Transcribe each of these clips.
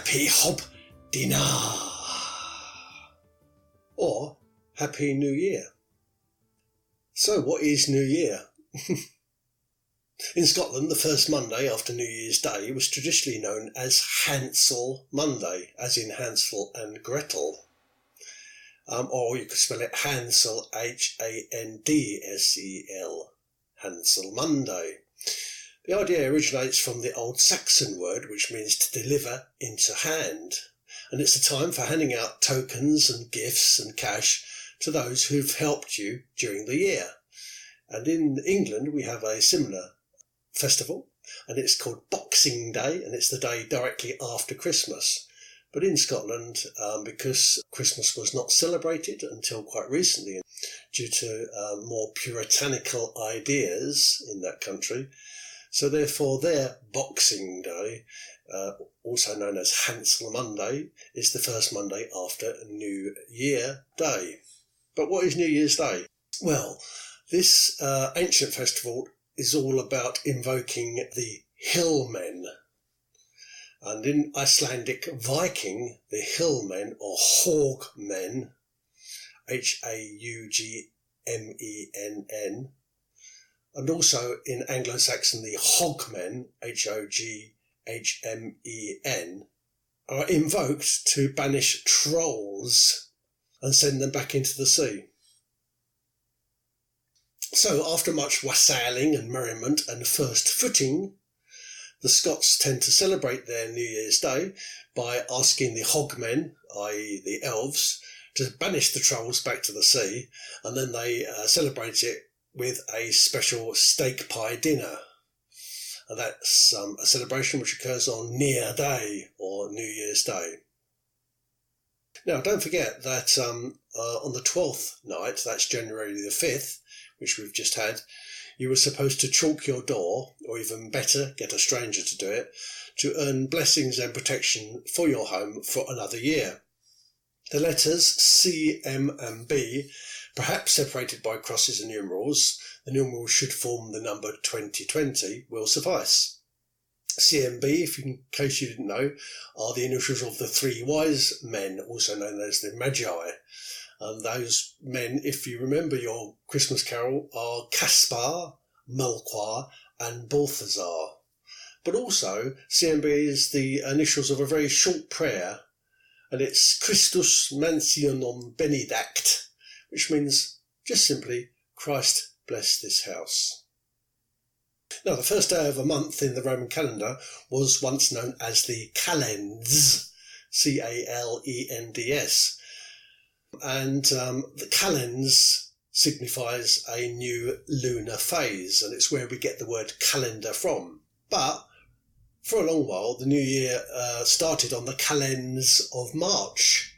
Happy Hob Dinner, or Happy New Year. So what is New Year? In Scotland, the first Monday after New Year's Day was traditionally known as Hansel Monday, as in Hansel and Gretel. Or you could spell it Hansel, Handsel, Hansel Monday. The idea originates from the Old Saxon word, which means to deliver into hand. And it's a time for handing out tokens and gifts and cash to those who've helped you during the year. And in England, we have a similar festival, and it's called Boxing Day, and it's the day directly after Christmas. But in Scotland, because Christmas was not celebrated until quite recently, due to more puritanical ideas in that country, so therefore their Boxing Day, also known as Hansel Monday, is the first Monday after New Year Day. But what is New Year's Day? Well, this ancient festival is all about invoking the hillmen. And in Icelandic Viking, the hillmen, or Hogmenn, Haugmenn, and also in Anglo-Saxon, the Hogmen, Hoghmen, are invoked to banish trolls and send them back into the sea. So after much wassailing and merriment and first footing, the Scots tend to celebrate their New Year's Day by asking the Hogmen, i.e. the elves, to banish the trolls back to the sea, and then they celebrate it with a special steak pie dinner. And that's a celebration which occurs on Near Day, or New Year's Day. Now, don't forget that on the 12th night, that's January the 5th, which we've just had, you were supposed to chalk your door, or even better, get a stranger to do it, to earn blessings and protection for your home for another year. The letters C, M and B, perhaps separated by crosses and numerals, the numerals should form the number 2020, will suffice. C and B, in case you didn't know, are the initials of the three wise men, also known as the Magi. And those men, if you remember your Christmas carol, are Caspar, Melchior and Balthazar. But also, CMB is the initials of a very short prayer, and it's Christus Mansionum Benedict, which means just simply, Christ bless this house. Now, the first day of a month in the Roman calendar was once known as the calends, Calends. And the calends signifies a new lunar phase, and it's where we get the word calendar from. But for a long while, the new year started on the calends of March.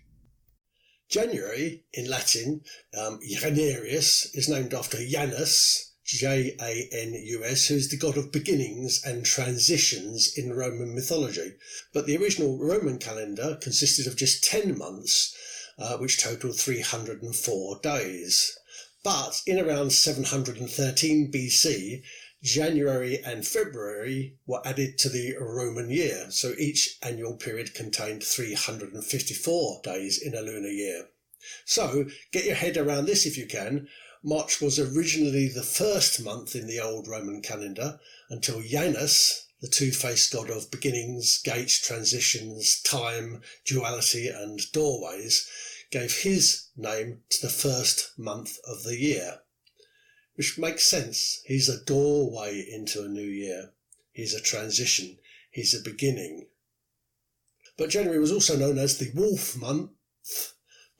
January, in Latin, Janarius, is named after Janus, Janus, who is the god of beginnings and transitions in Roman mythology. But the original Roman calendar consisted of just 10 months, which totaled 304 days. But in around 713 BC, January and February were added to the Roman year, so each annual period contained 354 days in a lunar year. So get your head around this if you can. March was originally the first month in the old Roman calendar until Janus, the two-faced god of beginnings, gates, transitions, time, duality and doorways, gave his name to the first month of the year. Which makes sense. He's a doorway into a new year. He's a transition. He's a beginning. But January was also known as the Wolf Month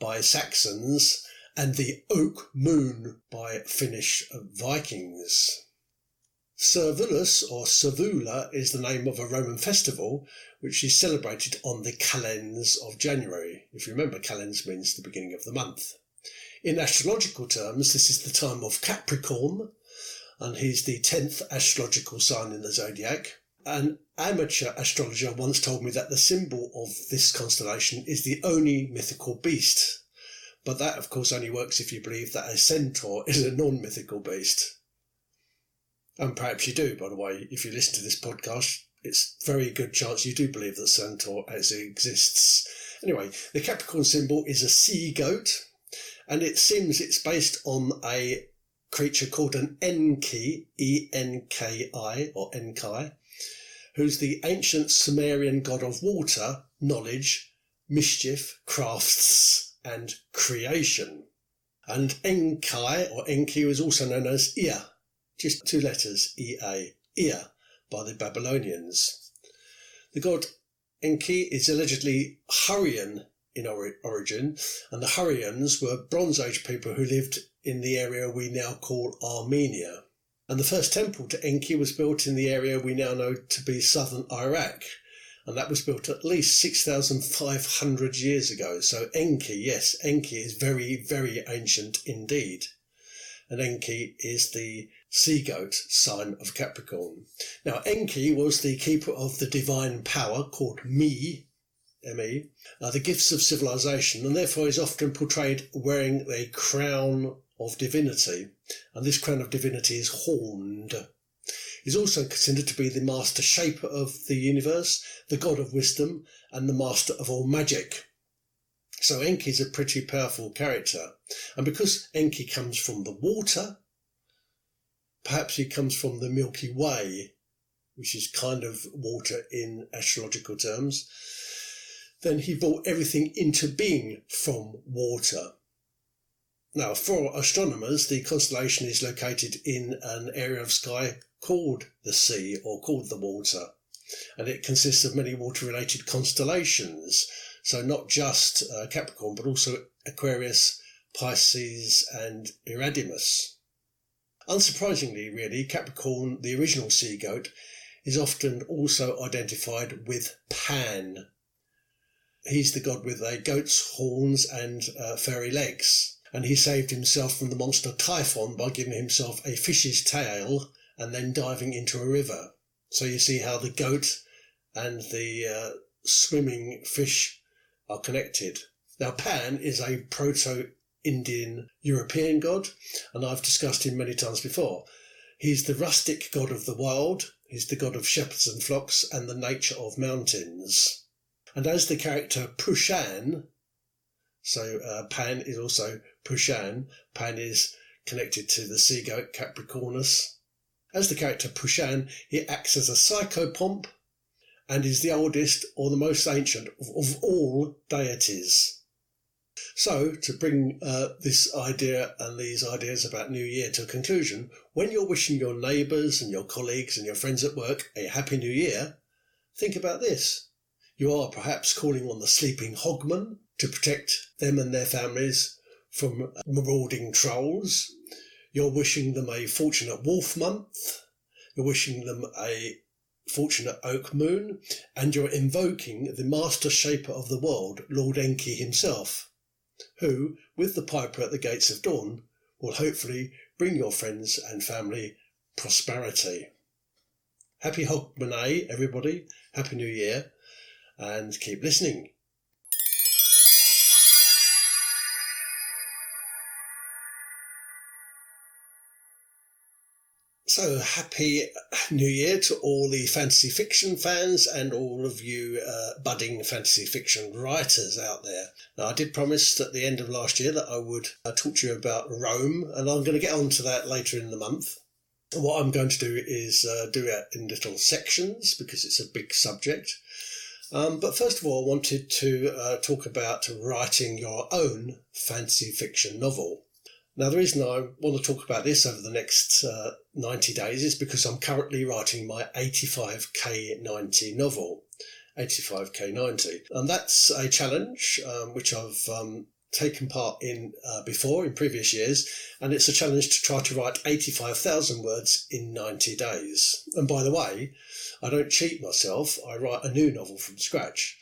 by Saxons and the Oak Moon by Finnish Vikings. Servulus, or Servula, is the name of a Roman festival which is celebrated on the calends of January. If you remember, calends means the beginning of the month. In astrological terms, this is the time of Capricorn, and he's the 10th astrological sign in the zodiac. An amateur astrologer once told me that the symbol of this constellation is the only mythical beast. But that, of course, only works if you believe that a centaur is a non-mythical beast. And perhaps you do, by the way. If you listen to this podcast, it's very good chance you do believe that Centaur actually exists. Anyway, the Capricorn symbol is a sea goat, and it seems it's based on a creature called an Enki, E-N-K-I, or Enki, who's the ancient Sumerian god of water, knowledge, mischief, crafts, and creation. And Enki, or Enki, was also known as Ea, just 2 letters, E-A, Ea, by the Babylonians. The god Enki is allegedly Hurrian in origin, and the Hurrians were Bronze Age people who lived in the area we now call Armenia. And the first temple to Enki was built in the area we now know to be southern Iraq, and that was built at least 6,500 years ago. So Enki, yes, Enki is very, very ancient indeed. And Enki is the sea goat sign of Capricorn. Now, Enki was the keeper of the divine power called Me, M-E, the gifts of civilization, and therefore is often portrayed wearing a crown of divinity, and this crown of divinity is horned. He's also considered to be the master shaper of the universe, the god of wisdom, and the master of all magic. So Enki is a pretty powerful character, and because Enki comes from the water, perhaps he comes from the Milky Way, which is kind of water in astrological terms, then he brought everything into being from water. Now, for astronomers, the constellation is located in an area of sky called the sea, or called the water, and it consists of many water-related constellations, so not just Capricorn, but also Aquarius, Pisces and Iridimus. Unsurprisingly, really, Capricorn, the original sea goat, is often also identified with Pan. He's the god with a goat's horns and furry legs, and he saved himself from the monster Typhon by giving himself a fish's tail and then diving into a river. So you see how the goat and the swimming fish are connected. Now, Pan is a proto-Indian European god, and I've discussed him many times before. He's the rustic god of the wild, he's the god of shepherds and flocks, and the nature of mountains. And as the character Pushan, so Pan is also Pushan, Pan is connected to the sea goat Capricornus. As the character Pushan, he acts as a psychopomp and is the oldest or the most ancient of all deities. So, to bring this idea and these ideas about New Year to a conclusion, when you're wishing your neighbours and your colleagues and your friends at work a Happy New Year, think about this. You are perhaps calling on the sleeping Hogman to protect them and their families from marauding trolls. You're wishing them a fortunate wolf month. You're wishing them a fortunate oak moon. And you're invoking the master shaper of the world, Lord Enki himself, who, with the piper at the gates of dawn, will hopefully bring your friends and family prosperity. Happy Hogmanay, everybody. Happy New Year. And keep listening. So, Happy New Year to all the fantasy fiction fans and all of you budding fantasy fiction writers out there. Now, I did promise at the end of last year that I would talk to you about Rome, and I'm going to get on to that later in the month. And what I'm going to do is do it in little sections because it's a big subject. But first of all, I wanted to talk about writing your own fantasy fiction novel. Now, the reason I want to talk about this over the next 90 days is because I'm currently writing my 85K90 novel, 85K90. And that's a challenge which I've taken part in before, in previous years, and it's a challenge to try to write 85,000 words in 90 days. And by the way, I don't cheat myself, I write a new novel from scratch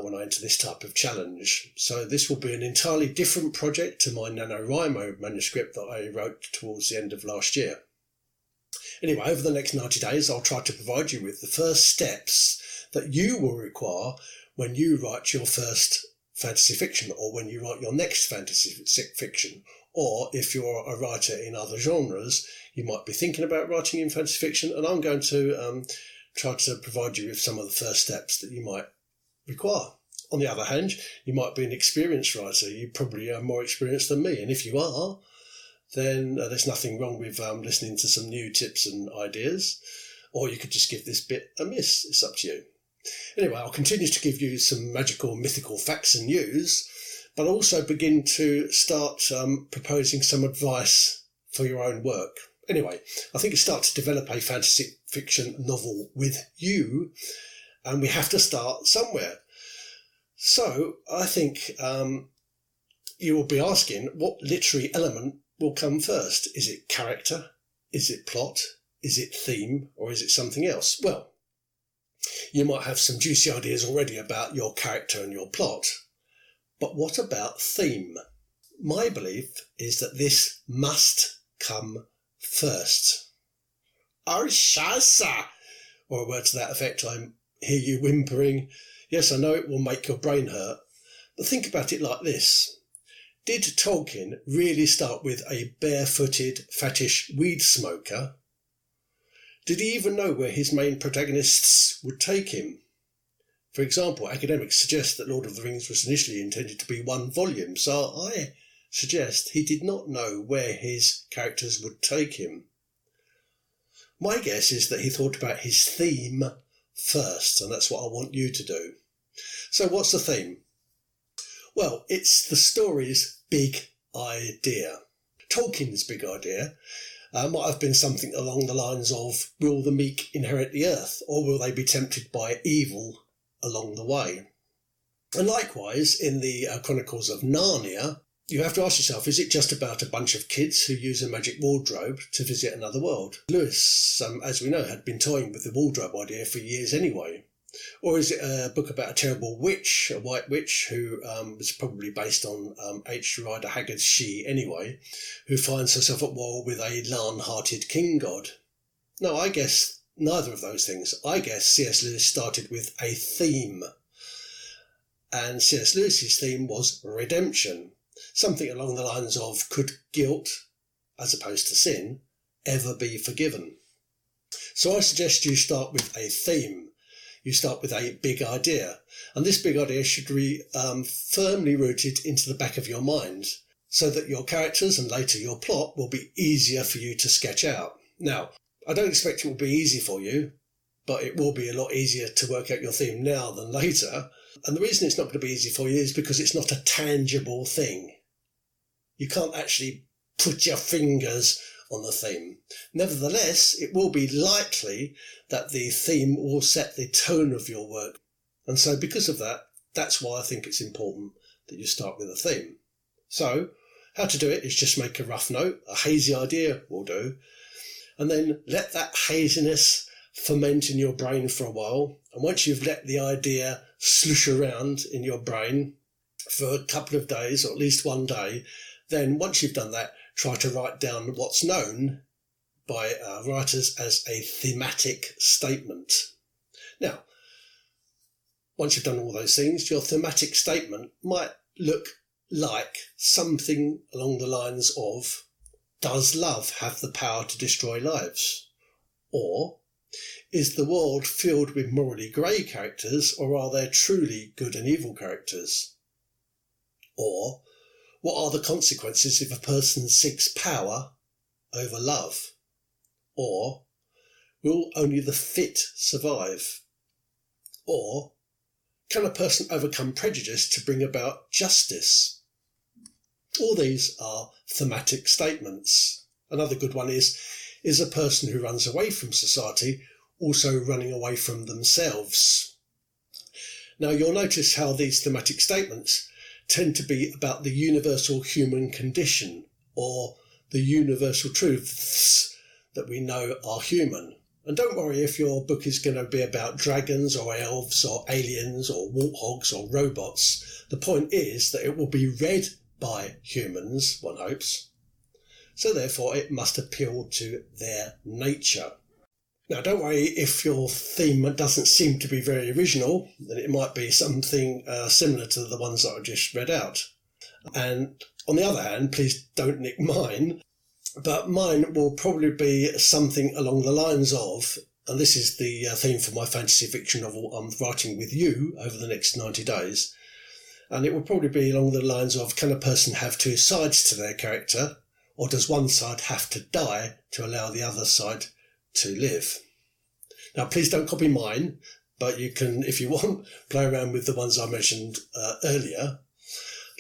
when I enter this type of challenge. So this will be an entirely different project to my NaNoWriMo manuscript that I wrote towards the end of last year. Anyway, over the next 90 days, I'll try to provide you with the first steps that you will require when you write your first fantasy fiction, or when you write your next fantasy fiction, or if you're a writer in other genres, you might be thinking about writing in fantasy fiction, and I'm going to try to provide you with some of the first steps that you might require. On the other hand, you might be an experienced writer. You probably are more experienced than me. And if you are, then there's nothing wrong with listening to some new tips and ideas. Or you could just give this bit a miss. It's up to you. Anyway, I'll continue to give you some magical, mythical facts and news, but also begin to start proposing some advice for your own work. Anyway, I think it's start to develop a fantasy fiction novel with you, and we have to start somewhere. So I think you will be asking, what literary element will come first? Is it character? Is it plot? Is it theme? Or is it something else? Well, you might have some juicy ideas already about your character and your plot, but what about theme? My belief is that this must come first. Oh, scheiße! Or a word to that effect. I hear you whimpering. Yes, I know it will make your brain hurt, but think about it like this. Did Tolkien really start with a barefooted, fattish weed smoker? Did he even know where his main protagonists would take him? For example, academics suggest that Lord of the Rings was initially intended to be one volume, so I suggest he did not know where his characters would take him. My guess is that he thought about his theme first, and that's what I want you to do. So what's the theme? Well, it's the story's big idea. Tolkien's big idea might have been something along the lines of, will the meek inherit the earth, or will they be tempted by evil along the way? And likewise, in the Chronicles of Narnia, you have to ask yourself, is it just about a bunch of kids who use a magic wardrobe to visit another world? Lewis, as we know, had been toying with the wardrobe idea for years anyway. Or is it a book about a terrible witch, a white witch, who was probably based on H. Rider Haggard's She anyway, who finds herself at war with a larn-hearted king god? No, I guess neither of those things. I guess C.S. Lewis started with a theme. And C.S. Lewis's theme was redemption. Something along the lines of, could guilt, as opposed to sin, ever be forgiven? So I suggest you start with a theme. You start with a big idea, and this big idea should be firmly rooted into the back of your mind, so that your characters and later your plot will be easier for you to sketch out. Now, I don't expect it will be easy for you, but it will be a lot easier to work out your theme now than later. And the reason it's not going to be easy for you is because it's not a tangible thing. You can't actually put your fingers on the theme. Nevertheless, it will be likely that the theme will set the tone of your work. And so because of that, that's why I think it's important that you start with a theme. So, how to do it is just make a rough note. A hazy idea will do. And then let that haziness ferment in your brain for a while. And once you've let the idea slush around in your brain for a couple of days, or at least one day, then once you've done that, try to write down what's known by writers as a thematic statement. Now, once you've done all those things, your thematic statement might look like something along the lines of, does love have the power to destroy lives? Or, is the world filled with morally grey characters, or are there truly good and evil characters? Or, what are the consequences if a person seeks power over love? Or, will only the fit survive? Or, can a person overcome prejudice to bring about justice? All these are thematic statements. Another good one is a person who runs away from society also running away from themselves? Now, you'll notice how these thematic statements tend to be about the universal human condition, or the universal truths that we know are human. And don't worry if your book is going to be about dragons or elves or aliens or warthogs or robots. The point is that it will be read by humans, one hopes. So therefore it must appeal to their nature. Now, don't worry if your theme doesn't seem to be very original, then it might be something similar to the ones that I just read out. And on the other hand, please don't nick mine, but mine will probably be something along the lines of, and this is the theme for my fantasy fiction novel I'm writing with you over the next 90 days. And it will probably be along the lines of, can a person have two sides to their character, or does one side have to die to allow the other side to live? Now, please don't copy mine, but you can, if you want, play around with the ones I mentioned earlier.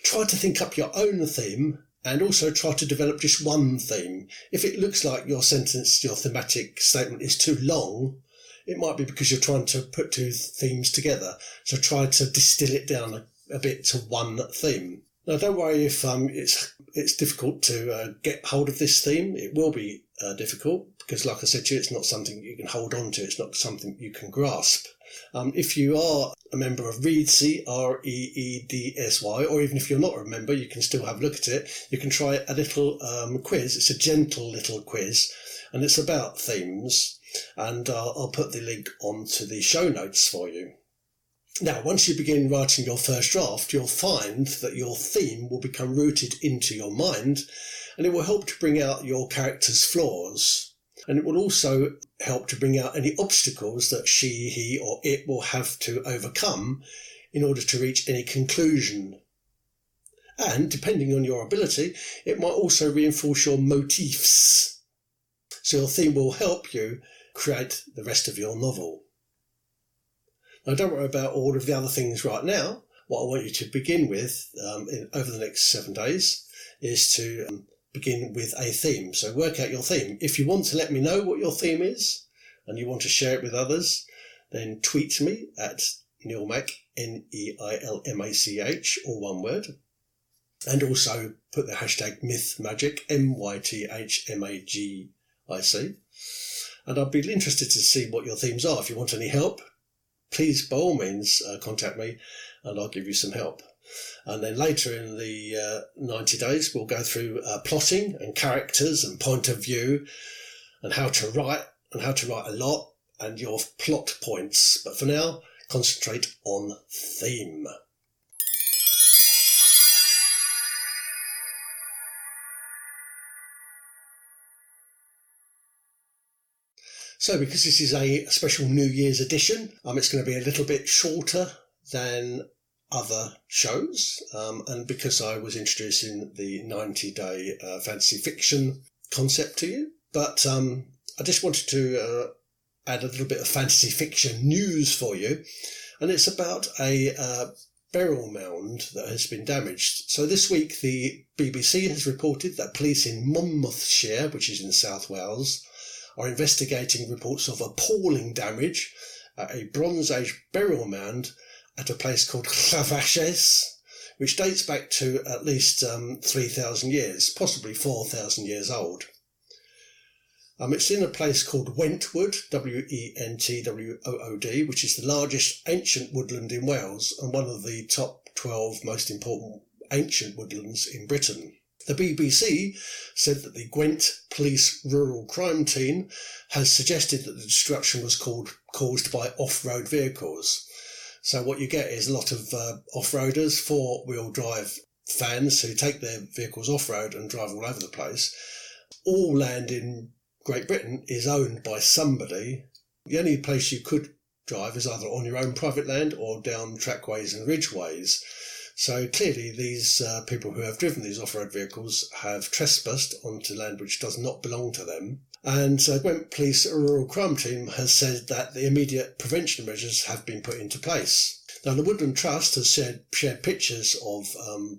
Try to think up your own theme, and also try to develop just one theme. If it looks like your sentence, your thematic statement is too long, it might be because you're trying to put two themes together. So try to distill it down a bit to one theme. Now, don't worry if it's difficult to get hold of this theme. It will be difficult because, like I said to you, it's not something you can hold on to. It's not something you can grasp. If you are a member of Reedsy, Reedsy, or even if you're not a member, you can still have a look at it. You can try a little quiz. It's a gentle little quiz, and it's about themes. And I'll put the link onto the show notes for you. Now, once you begin writing your first draft, you'll find that your theme will become rooted into your mind, and it will help to bring out your character's flaws. And it will also help to bring out any obstacles that she, he, or it will have to overcome in order to reach any conclusion. And, depending on your ability, it might also reinforce your motifs. So your theme will help you create the rest of your novel. Now, don't worry about all of the other things right now. What I want you to begin with over the next 7 days is to begin with a theme. So work out your theme. If you want to let me know what your theme is and you want to share it with others, then tweet me at Neilmach, Neilmach, all one word. And also put the hashtag mythmagic, mythmagic. And I'd be interested to see what your themes are. If you want any help, please, by all means, contact me and I'll give you some help. And then later in the 90 days, we'll go through plotting and characters and point of view and how to write a lot and your plot points. But for now, concentrate on theme. So because this is a special New Year's edition, it's going to be a little bit shorter than other shows, and because I was introducing the 90-day fantasy fiction concept to you. But I just wanted to add a little bit of fantasy fiction news for you, and it's about a burial mound that has been damaged. So this week the BBC has reported that police in Monmouthshire, which is in South Wales, are investigating reports of appalling damage at a Bronze Age burial mound at a place called Llavashes, which dates back to at least 3,000 years, possibly 4,000 years old. It's in a place called Wentwood, Wentwood, which is the largest ancient woodland in Wales and one of the top 12 most important ancient woodlands in Britain. The BBC said that the Gwent Police Rural Crime Team has suggested that the destruction was caused by off-road vehicles. So what you get is a lot of off-roaders, four-wheel drive fans who take their vehicles off-road and drive all over the place. All land in Great Britain is owned by somebody. The only place you could drive is either on your own private land or down trackways and ridgeways. So clearly these people who have driven these off-road vehicles have trespassed onto land which does not belong to them. And Gwent Police Rural Crime Team has said that the immediate prevention measures have been put into place. Now the Woodland Trust has shared pictures of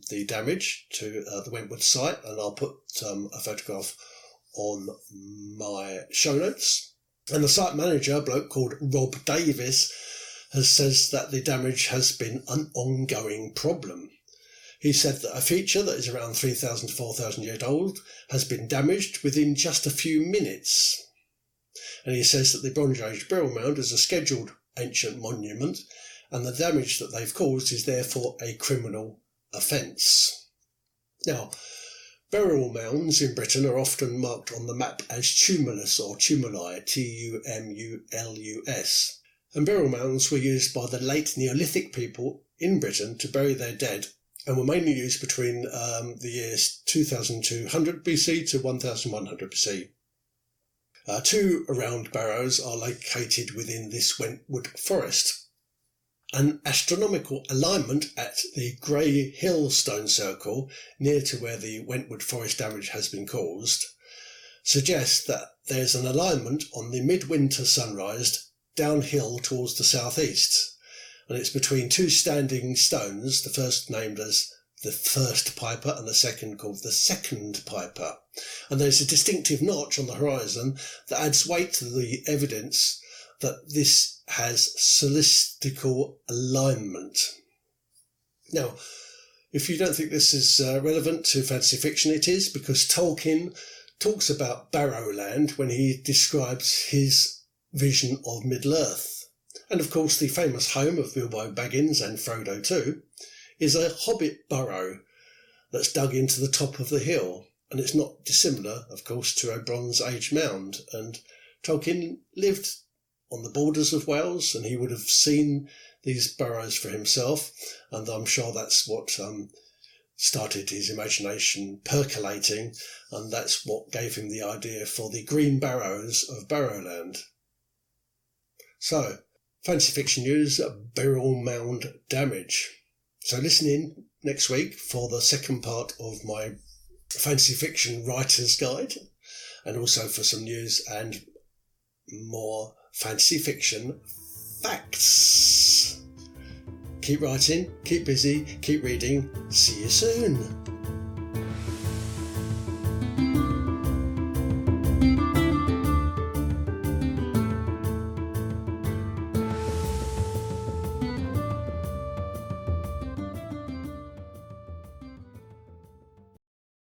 the damage to the Wentwood site, and I'll put a photograph on my show notes. And the site manager, a bloke called Rob Davis, says that the damage has been an ongoing problem. He said that a feature that is around 3,000 to 4,000 years old has been damaged within just a few minutes. And he says that the Bronze Age burial mound is a scheduled ancient monument, and the damage that they've caused is therefore a criminal offence. Now, burial mounds in Britain are often marked on the map as tumulus or tumuli, Tumulus. And burial mounds were used by the late Neolithic people in Britain to bury their dead, and were mainly used between the years 2200 BC to 1100 BC. Two round barrows are located within this Wentwood forest. An astronomical alignment at the Grey Hill stone circle, near to where the Wentwood forest damage has been caused, suggests that there's an alignment on the midwinter sunrise downhill towards the southeast, and it's between two standing stones, the first named as the First Piper and the second called the Second Piper. And there's a distinctive notch on the horizon that adds weight to the evidence that this has celestial alignment. Now, if you don't think this is relevant to fantasy fiction, it is, because Tolkien talks about Barrowland when he describes his vision of Middle-earth. And of course, the famous home of Bilbo Baggins and Frodo too is a hobbit burrow that's dug into the top of the hill. And it's not dissimilar, of course, to a Bronze Age mound. And Tolkien lived on the borders of Wales, and he would have seen these burrows for himself. And I'm sure that's what started his imagination percolating, and that's what gave him the idea for the Green Barrows of Barrowland. So, fantasy fiction news, burial mound damage. So listen in next week for the second part of my fantasy fiction writer's guide, and also for some news and more fantasy fiction facts. Keep writing, keep busy, keep reading. See you soon.